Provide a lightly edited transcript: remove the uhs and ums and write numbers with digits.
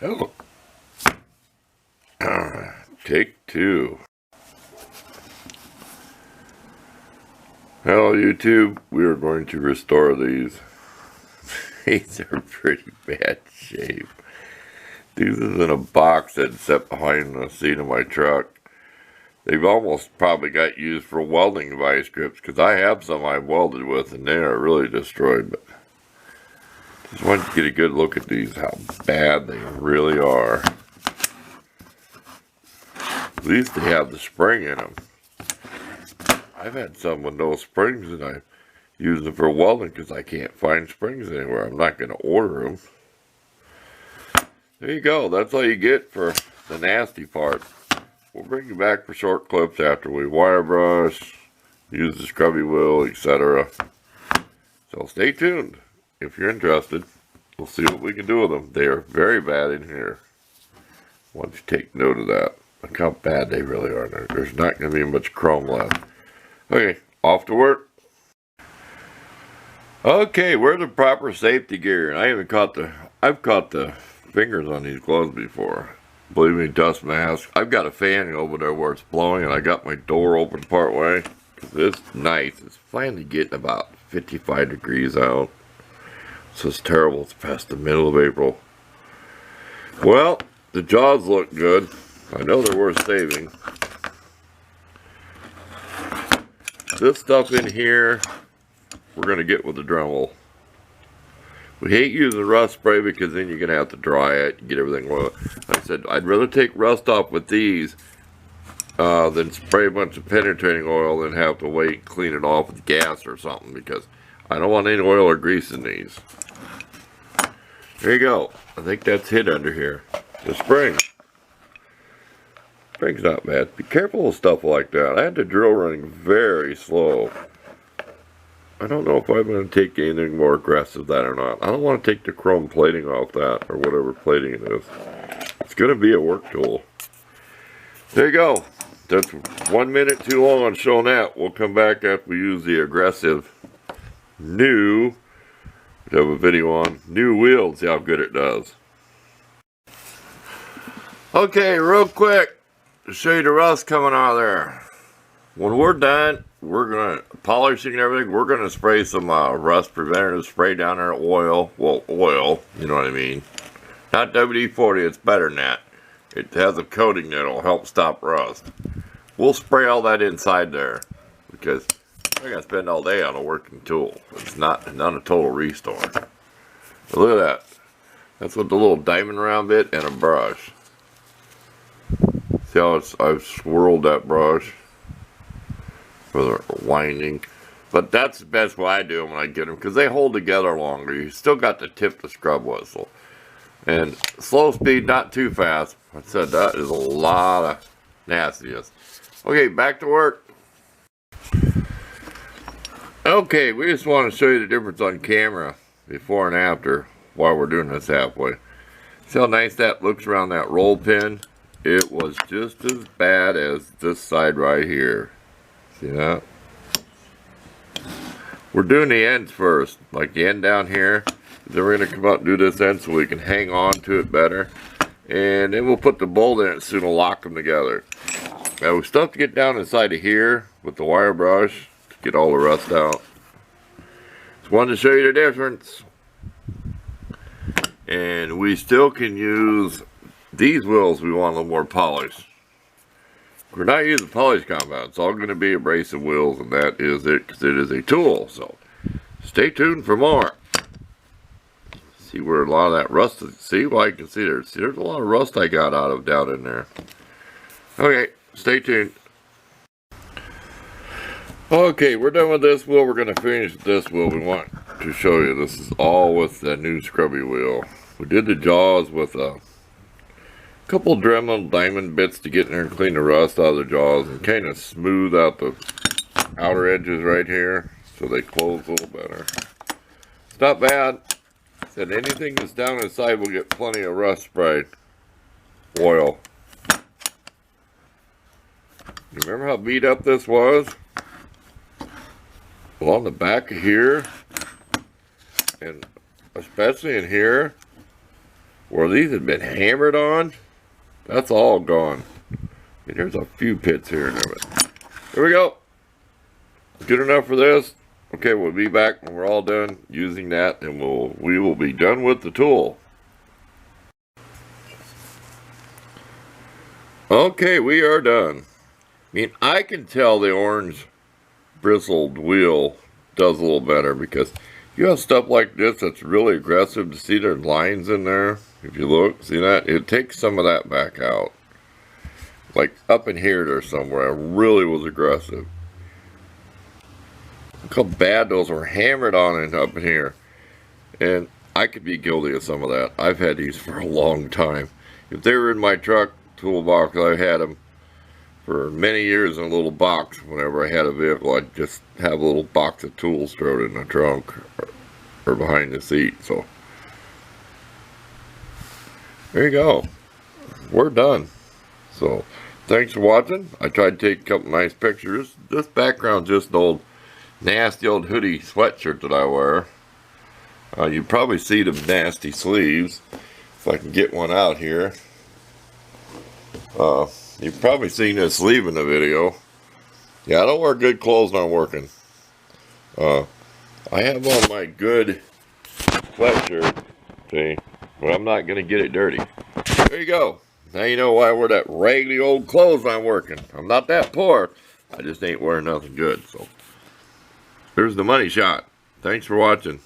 Hello. Take two. Hello, YouTube. We are going to restore these. These are pretty bad shape. These is in a box that's set behind the seat of my truck. They've almost probably got used for welding vice grips because I have some I welded with and they are really destroyed. But just wanted to get a good look at these, how bad they really are. At least they have the spring in them. I've had some with no springs and I use them for welding because I can't find springs anywhere. I'm not going to order them. There you go. That's all you get for the nasty part. We'll bring you back for short clips after we wire brush, use the scrubby wheel, etc. So stay tuned. If you're interested, we'll see what we can do with them. They are very bad in here. I want you to take note of that. Look how bad they really are. There's not going to be much chrome left. Okay, off to work. Okay, wear the proper safety gear. I've caught the fingers on these gloves before. Believe me, dust mask. I've got a fan over there where it's blowing, and I got my door open part way. This night is finally getting about 55 degrees out. So it's terrible. It's past the middle of April. Well, the jaws look good. I know they're worth saving. This stuff in here, we're going to get with the Dremel. We hate using rust spray because then you're going to have to dry it and get everything oil. Like I said, I'd rather take rust off with these than spray a bunch of penetrating oil and have to wait and clean it off with gas or something because I don't want any oil or grease in these. There you go. I think that's hid under here. The spring. Spring's not bad. Be careful with stuff like that. I had the drill running very slow. I don't know if I'm going to take anything more aggressive than that or not. I don't want to take the chrome plating off that or whatever plating it is. It's going to be a work tool. There you go. That's 1 minute too long on showing that. We'll come back after we use the aggressive new, we have a video on, new wheel, see how good it does. Okay, real quick, to show you the rust coming out of there. When we're done, we're going to polishing and everything. We're going to spray some rust preventative spray down there, oil. Well, oil, you know what I mean. Not WD-40, it's better than that. It has a coating that'll help stop rust. We'll spray all that inside there because I got to spend all day on a working tool. It's not a total restore. But look at that. That's with the little diamond round bit and a brush. See how I've swirled that brush for the winding. But that's the best way I do them when I get them because they hold together longer. You still got to tip the scrub whistle. And slow speed, not too fast. I said that is a lot of nastiness. Okay, back to work. Okay, we just want to show you the difference on camera before and after while we're doing this halfway. See how nice that looks around that roll pin? It was just as bad as this side right here. See that? We're doing the ends first, like the end down here. Then we're going to come out and do this end so we can hang on to it better. And then we'll put the bolt in it soon and lock them together. Now we still have to get down inside of here with the wire brush to get all the rust out. Just wanted to show you the difference. And we still can use these wheels. We want a little more polish. We're not using polish compound. It's all going to be abrasive wheels, and that is it because it is a tool. So stay tuned for more. See where a lot of that rust is. See, well, I can see there's a lot of rust I got out of down in there. Okay, stay tuned. Okay, we're done with this wheel. We're going to finish this wheel. We want to show you. This is all with the new scrubby wheel. We did the jaws with a couple Dremel diamond bits to get in there and clean the rust out of the jaws and kind of smooth out the outer edges right here so they close a little better. It's not bad. Said anything that's down inside will get plenty of rust spray oil. You remember how beat up this was? Well, on the back of here, and especially in here, where these had been hammered on, that's all gone. And there's a few pits here and there, but here we go. Good enough for this. Okay, we'll be back when we're all done using that, and we will be done with the tool. Okay, we are done. I mean, I can tell the orange bristled wheel does a little better, because you have stuff like this that's really aggressive. To see there's lines in there, if you look, see that? It takes some of that back out. Like up in here there's somewhere, it really was aggressive. Look how bad those were hammered on and up in here. And I could be guilty of some of that. I've had these for a long time. If they were in my truck toolbox, I had them for many years in a little box. Whenever I had a vehicle, I'd just have a little box of tools thrown in the trunk or behind the seat. So there you go. We're done. So thanks for watching. I tried to take a couple nice pictures. This background's just an old nasty old hoodie sweatshirt that I wear. You probably see the nasty sleeves. If I can get one out here. You've probably seen this sleeve in the video. Yeah, I don't wear good clothes when I'm working. I have on my good sweatshirt, see, but I'm not going to get it dirty. There you go. Now you know why I wear that raggedy old clothes when I'm working. I'm not that poor. I just ain't wearing nothing good. So, here's the money shot. Thanks for watching.